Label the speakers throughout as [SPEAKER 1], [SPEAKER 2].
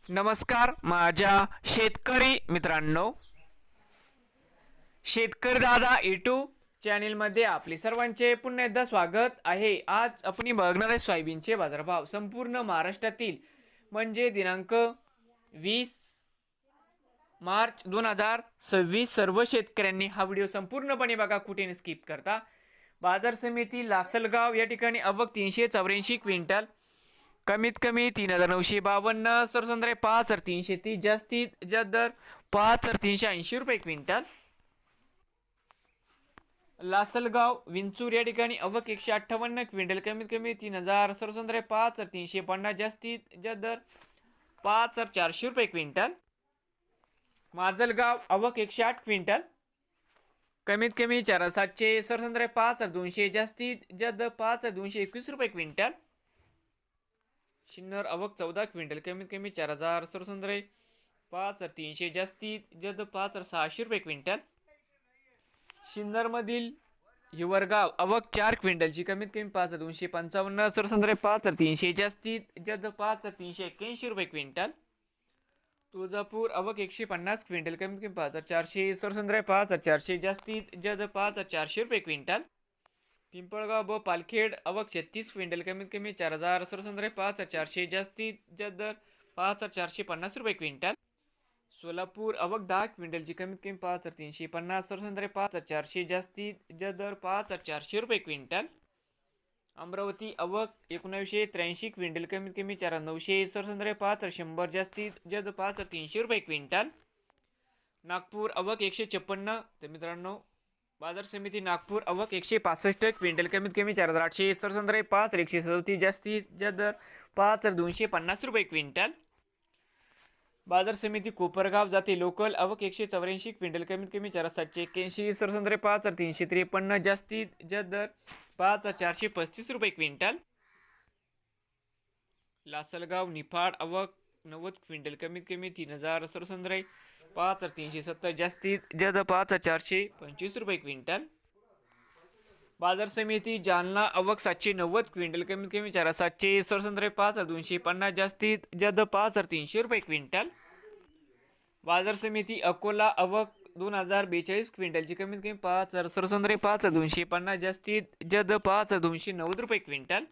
[SPEAKER 1] नमस्कार माझ्या शेतकरी मित्रांनो, शेतकरी दादा यूट्यूब चॅनलमध्ये आपले सर्वांचे पुन्हा एकदा स्वागत आहे। आज आपण बघणार आहे सोयाबीनचे बाजारभाव संपूर्ण महाराष्ट्रातील म्हणजे दिनांक 20 मार्च 2026। सर्व शेतकऱ्यांनी हा व्हिडिओ संपूर्णपणे बघा, कुठे स्किप करता। बाजार समिती लासलगाव या ठिकाणी आवक 384 क्विंटल, कमीत कमी 3952, सरसंद्रे 5330, जास्तीत जास्त दर 5380 रुपये क्विंटल। लासलगाव विंचूर या ठिकाणी आवक 158 क्विंटल, कमीत कमी 3000, सरसंद्रे 5350, जास्तीत जास्त दर 5400 रुपये क्विंटल। माजलगाव आवक 108 क्विंटल, कमीत कमी 4700, सरसंद्रे 5200, जास्तीत जास्त 5221 रुपये क्विंटल। शिन्नर आवक 14 क्विंटल, कमीत कमी 4000, सरसंद्रे 5300, जास्तीत जास्त 5600 रुपये क्विंटल। शिन्नर मधील हिवरगाव आवक 4 क्विंटलची, कमीत कमी 5255, सरसंद्रे 5300, जास्तीत जास्त 5381 रुपये क्विंटल। तुळजापूर आवक 150 क्विंटल, कमीत कमी 5400, सरसंद्रे 5400, जास्तीत जास्त 5400 रुपये क्विंटल। पिंपळगाव व पालखेड आवक 36 क्विंटल, कमीत कमी 4000, सरसंद्रे 5400, जास्तीत जास्त दर 5450 रुपये क्विंटल। सोलापूर आवक 10 क्विंटलची, कमीत कमी 5350, सरसंद्रे 5400, जास्तीत जास्त दर 5400 रुपये क्विंटल। अमरावती आवक 1983 क्विंटल, कमीत कमी 4900, सरसंद्रे 5100, जास्तीत जास्त 5300 रुपये क्विंटल। नागपूर आवक 156, तर मित्रांनो बाजार समिती नागपूर आवक 165 क्विंटल, कमीत कमी 4800, सरसंद्रे 5137, जास्तीत जास्त दर 5250 रुपये क्विंटल। बाजार समिती कोपरगाव जाते लोकल आवक 184 क्विंटल, कमीत कमी 4781, सरसंद्रे 5353, जास्तीत जास्त दर 5435 रुपये क्विंटल। लासलगाव निफाड आवक 90 क्विंटल, कमीत कमी 3000, सरसंद्रे 5370, जास्तीत जास्त 5425 रुपये क्विंटल। बाजार समिती जालना आवक 790 क्विंटल, कमीत कमी 4700, सरसंद्रे 5250, जास्तीत जास्त 5300 रुपये क्विंटल। बाजार समिती अकोला आवक 2042 क्विंटलची, कमीत कमी 5000, सरसंद्रे 5250, जास्तीत जास्त 5290 रुपये क्विंटल।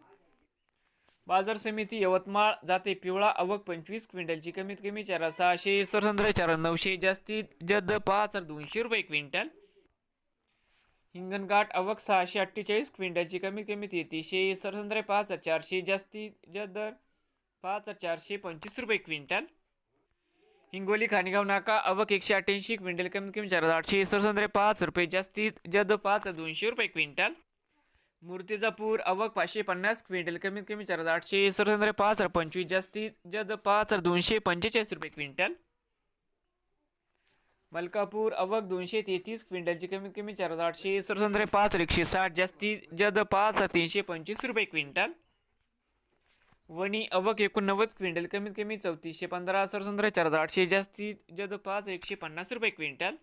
[SPEAKER 1] बाजार समिती यवतमाळ जाते पिवळा आवक 25 क्विंटलची, कमीत कमी 4600, सरसंद्रे 4900, जास्तीत जास्त 5200 रुपये क्विंटल। हिंगणघाट आवक 648 क्विंटलची, कमीत कमी 3300, सरसंद्रे 5400, जास्तीत जास्त दर 5425 रुपये क्विंटल। हिंगोली खानेगाव नाका आवक 188 क्विंटल, कमीत कमी 4800, सरसंद्रे 5 रुपये, जास्तीत जास्त 5200 रुपये क्विंटल। मूर्तिजापूर आवक 550 क्विंटल, कमीत कमी 4800, सरसंद्रे 5025, जास्तीत जास्त 5245 रुपये क्विंटल। मलकापूर आवक 233 क्विंटलची, कमीत कमी 4800, सरसंद्रे 5160, जास्तीत जास्त 5325 रुपये क्विंटल। वणी आवक 89 क्विंटल, कमीत कमी 3415, सरसंद्रे 4800, जास्तीत जास्त 5150 रुपये क्विंटल।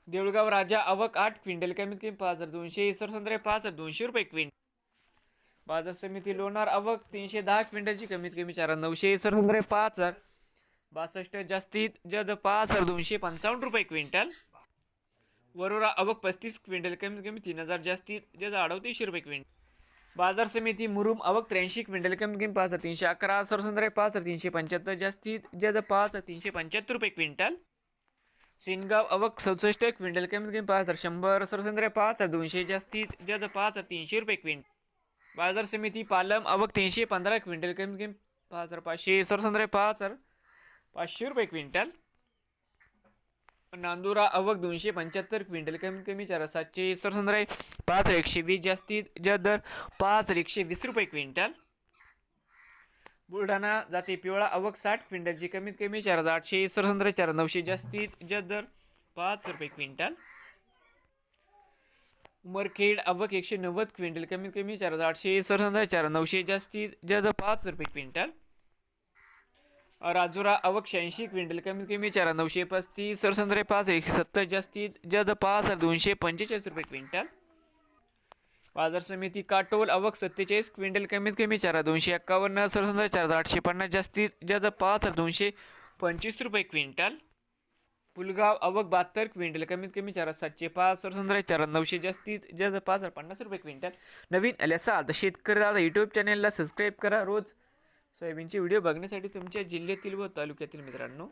[SPEAKER 1] देऊळगाव राजा आवक 8 क्विंटल, कमीत कमी 5200, सरसंद्रे 5200 रुपये क्विंटल। बाजार समिती लोणार आवक 310 क्विंटलची, कमीत कमी 4900, सरसंद्रे 5062, जास्तीत जास्त 5255 रुपये क्विंटल। वरोरा आवक 35 क्विंटल, कमीत कमी 3000, जास्तीत जास्त 3800 रुपये क्विंटल। बाजार समिती मुरुम आवक 83 क्विंटल, कमीत कमी 5311, सरसंद्रे 5375, जास्तीत जास्त 5375 रुपये क्विंटल। सेनगाव आवक 67 क्विंटल, कमीत कमी 5100, सरसंद्रे 5200, जास्तीत जास्त 5300 रुपये क्विंटल। बाजार समिती पालम आवक 315 क्विंटल, कमीत कमी 5500, सरसंद्रे 5500 रुपये क्विंटल। नांदुरा आवक 275 क्विंटल, कमीत कमी 4700, सरसंद्रे 5120, जास्तीत जास्त दर 5120 रुपये क्विंटल। बुलढाणा जाते पिवळा आवक 60 क्विंटलची, कमीत कमी 4800, सरसंद्रे 4900, जास्तीत जास्त दर 5 रुपये क्विंटल। उमरखेड आवक 190 क्विंटल, कमीत कमी 4800, सरसंद्रे 4900, जास्तीत जास्त 5 रुपये क्विंटल। राजुरा आवक 86 क्विंटल, कमीत कमी 4935, सरसंद्रे 5170, जास्तीत जास्त 5245 रुपये क्विंटल। बाजार समिती काटोल आवक 47 क्विंटल कमीत कमी 4,251 सरसुंदर 4,850 जास्तीत जास्त 5,225 रुपये क्विंटल. पुलगाव आवक 72 क्विंटल कमीत कमी 4,705 सरसुंदर 4,900 जास्तीत जास्त 5,050 रुपये क्विंटल. नवीन आल्यासाल तर शेतकरी दादा यूट्यूब चॅनलला सबस्क्राईब करा. रोज सोयाबीनचे व्हिडिओ बघण्यासाठी तुमच्या जिल्ह्यातील व तालुक्यातील मित्रांनो.